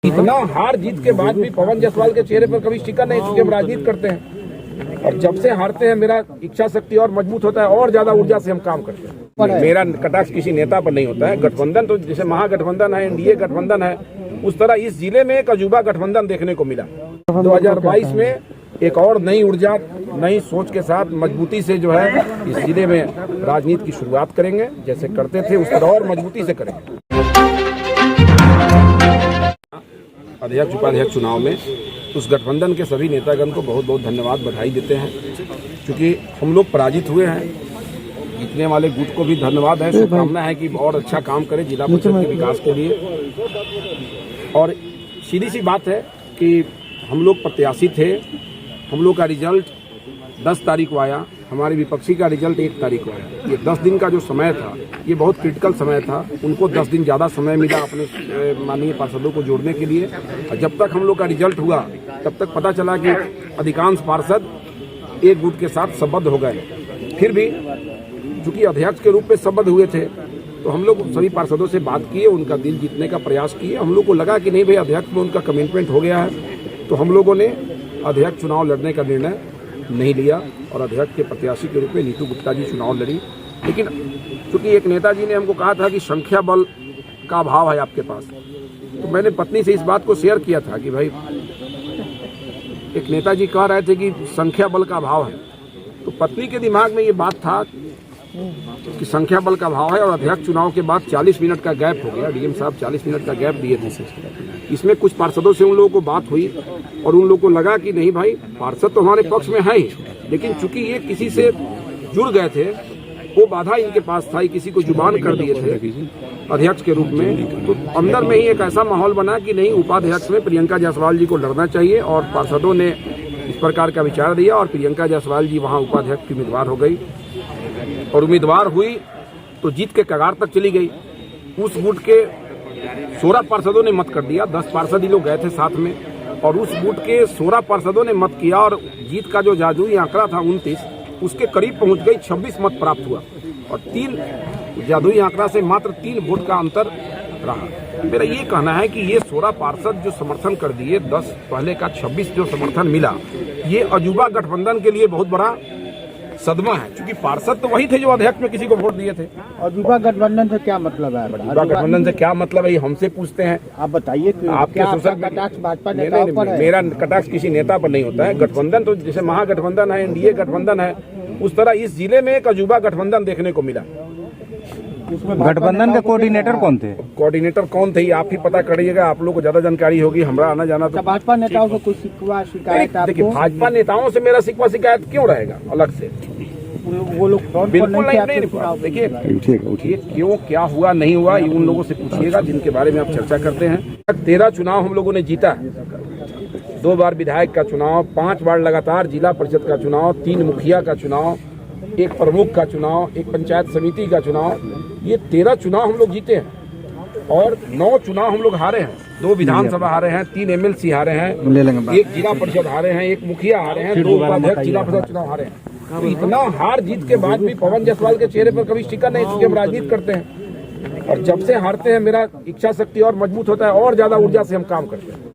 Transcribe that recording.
इतना हार जीत के बाद भी पवन जायसवाल के चेहरे पर कभी शिकन नहीं, चूंकि हम राजनीति करते हैं और जब से हारते हैं मेरा इच्छा शक्ति और मजबूत होता है और ज्यादा ऊर्जा से हम काम करते हैं। मेरा कटाक्ष किसी नेता पर नहीं होता है। गठबंधन तो जैसे महागठबंधन है, एनडीए गठबंधन है, उस तरह इस जिले में एक अजूबा गठबंधन देखने को मिला। 2022 में एक और नई ऊर्जा, नई सोच के साथ मजबूती से जो है इस जिले में राजनीति की शुरुआत करेंगे। जैसे करते थे उस तरह और मजबूती से करेंगे। अध्यक्ष उपाध्यक्ष चुनाव में उस गठबंधन के सभी नेतागण को बहुत बहुत धन्यवाद, बधाई देते हैं, क्योंकि हम लोग पराजित हुए हैं। जीतने वाले गुट को भी धन्यवाद है, शुभकामना है कि और अच्छा काम करे जिला परिषद के विकास के लिए। और सीधी सी बात है कि हम लोग प्रत्याशी थे, हम लोग का रिजल्ट 10 तारीख को आया, हमारे विपक्षी का रिजल्ट 1 तारीख को आया। ये 10 दिन का जो समय था ये बहुत क्रिटिकल समय था। उनको 10 दिन ज़्यादा समय मिला अपने माननीय पार्षदों को जोड़ने के लिए। और जब तक हम लोग का रिजल्ट हुआ तब तक पता चला कि अधिकांश पार्षद एक गुट के साथ संबद्ध हो गए। फिर भी चूंकि अध्यक्ष के रूप में संबद्ध हुए थे तो हम लोग सभी पार्षदों से बात किए, उनका दिल जीतने का प्रयास किए। हम लोग को लगा कि नहीं भाई, अध्यक्ष में उनका कमिटमेंट हो गया है, तो हम लोगों ने अध्यक्ष चुनाव लड़ने का निर्णय नहीं लिया और अध्यक्ष के प्रत्याशी के रूप में नीतू गुप्ता जी चुनाव लड़ी। लेकिन चूंकि एक नेताजी ने हमको कहा था कि संख्या बल का अभाव है आपके पास, तो मैंने पत्नी से इस बात को शेयर किया था कि भाई एक नेताजी कह रहे थे कि संख्या बल का अभाव है, तो पत्नी के दिमाग में ये बात था कि संख्या बल का अभाव है। और अध्यक्ष चुनाव के बाद 40 मिनट का गैप हो गया, डीएम साहब 40 मिनट का गैप दिए थे। इसमें कुछ पार्षदों से उन लोगों को बात हुई और उन लोगों को लगा कि नहीं भाई, पार्षद तो हमारे पक्ष में है ही, लेकिन चूंकि ये किसी से जुड़ गए थे, वो बाधा इनके पास था, किसी को जुबान कर दिए थे अध्यक्ष के रूप में, तो अंदर में ही एक ऐसा माहौल बना कि नहीं, उपाध्यक्ष में प्रियंका जायसवाल जी को लड़ना चाहिए। और पार्षदों ने इस प्रकार का विचार दिया और प्रियंका जायसवाल जी वहाँ उपाध्यक्ष की उम्मीदवार हो गई। और उम्मीदवार हुई तो जीत के कगार तक चली गई। उस गुट के 16 पार्षदों ने मत कर दिया, 10 पार्षद ही लोग गए थे साथ में, और उस गुट के 16 पार्षदों ने मत किया और जीत का जो जादुई आंकड़ा था 29, उसके करीब पहुंच गई। 26 मत प्राप्त हुआ और 3 जादुई आंकड़ा से मात्र 3 वोट का अंतर रहा। मेरा ये कहना है कि ये 16 पार्षद जो समर्थन कर दिए, 10 पहले का 26 जो समर्थन मिला, ये अजूबा गठबंधन के लिए बहुत बड़ा सदमा है, क्योंकि पार्षद तो वही थे जो अध्यक्ष में किसी को वोट दिए थे। अजूबा गठबंधन से क्या मतलब है? अजूबा गठबंधन से क्या मतलब है, ये हमसे पूछते हैं। आप बताइए, आपके सोशल कटाक्ष भाजपा नेताओं पर है? मेरा कटाक्ष किसी नेता पर नहीं होता है। गठबंधन तो जैसे महागठबंधन है, एनडीए गठबंधन है, उस तरह इस जिले में एक अजूबा गठबंधन देखने को मिला। गठबंधन के कोऑर्डिनेटर कौन थे? कोऑर्डिनेटर कौन थे आप ही पता करिएगा, आप लोगों को ज्यादा जानकारी होगी, हमरा आना जाना तो। भाजपा नेताओं से कुछ शिकवा शिकायत? देखिए, भाजपा नेताओं से मेरा शिकवा शिकायत क्यों रहेगा अलग से? वो लोग बिल्कुल नहीं। देखिए, क्यों क्या हुआ नहीं हुआ ये उन लोगों से पूछिएगा जिनके बारे में आप चर्चा करते हैं। 13 चुनाव हम लोगों ने जीता, 2 बार विधायक का चुनाव, 5 बार लगातार जिला परिषद का चुनाव, 3 मुखिया का चुनाव, 1 प्रमुख का चुनाव, 1 पंचायत समिति का चुनाव। ये 13 चुनाव हम लोग जीते हैं और 9 चुनाव हम लोग हारे हैं। 2 विधानसभा हारे हैं, 3 एमएलसी हारे हैं, 1 जिला परिषद हारे हैं, 1 मुखिया हारे हैं, 2 उपाध्यक्ष जिला परिषद चुनाव हारे हैं। तो इतना हार जीत के बाद भी पवन जायसवाल के चेहरे पर कभी शिकन नहीं, चूंकि हम राजनीति करते हैं और जब से हारते हैं मेरा इच्छा शक्ति और मजबूत होता है और ज्यादा ऊर्जा से हम काम करते हैं।